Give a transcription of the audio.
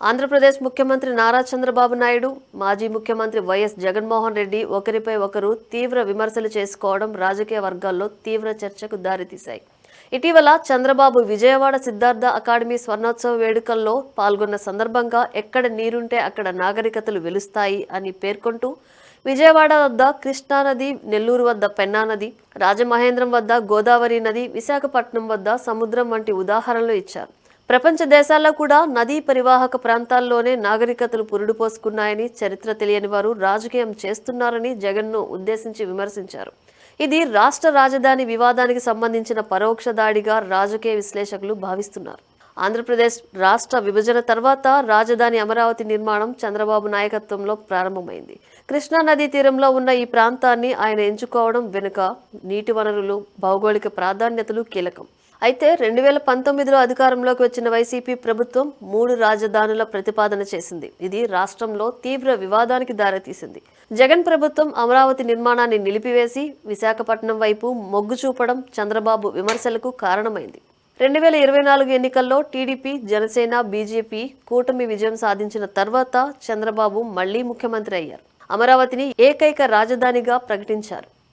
ఆంధ్రప్రదేశ్ ముఖ్యమంత్రి నారా చంద్రబాబు నాయుడు, మాజీ ముఖ్యమంత్రి వైఎస్ జగన్మోహన్ రెడ్డి ఒకరిపై ఒకరు తీవ్ర విమర్శలు చేసుకోవడం రాజకీయ వర్గాల్లో తీవ్ర చర్చకు దారితీశాయి. ఇటీవల చంద్రబాబు విజయవాడ సిద్ధార్థ అకాడమీ స్వర్ణోత్సవ వేడుకల్లో పాల్గొన్న సందర్భంగా ఎక్కడ నీరుంటే అక్కడ నాగరికతలు వెలుస్తాయి అని పేర్కొంటూ విజయవాడ వద్ద కృష్ణానది, నెల్లూరు వద్ద పెన్నా నది, రాజమహేంద్రం వద్ద గోదావరి నది, విశాఖపట్నం వద్ద సముద్రం వంటి ఉదాహరణలు ఇచ్చారు. ప్రపంచ దేశాల్లో కూడా నదీ పరివాహక ప్రాంతాల్లోనే నాగరికతలు పురుడు పోసుకున్నాయని, చరిత్ర తెలియని వారు రాజకీయం చేస్తున్నారని జగన్ను ఉద్దేశించి విమర్శించారు. ఇది రాష్ట్ర రాజధాని వివాదానికి సంబంధించిన పరోక్ష దాడిగా రాజకీయ విశ్లేషకులు భావిస్తున్నారు. ఆంధ్రప్రదేశ్ రాష్ట్ర విభజన తర్వాత రాజధాని అమరావతి నిర్మాణం చంద్రబాబు నాయకత్వంలో ప్రారంభమైంది. కృష్ణా నదీ తీరంలో ఉన్న ఈ ప్రాంతాన్ని ఆయన ఎంచుకోవడం వెనుక నీటి వనరులు, భౌగోళిక ప్రాధాన్యతలు కీలకం. అయితే 2019లో అధికారంలోకి వచ్చిన వైసీపీ ప్రభుత్వం 3 రాజధానుల ప్రతిపాదన చేసింది. ఇది రాష్ట్రంలో తీవ్ర వివాదానికి దారితీసింది. జగన్ ప్రభుత్వం అమరావతి నిర్మాణాన్ని నిలిపివేసి విశాఖపట్నం వైపు మొగ్గు చూపడం చంద్రబాబు విమర్శలకు కారణమైంది. 2024 ఎన్నికల్లో టీడీపీ, జనసేన, బీజేపీ కూటమి విజయం సాధించిన తర్వాత చంద్రబాబు మళ్లీ ముఖ్యమంత్రి అయ్యారు. అమరావతిని ఏకైక రాజధానిగా ప్రకటించారు.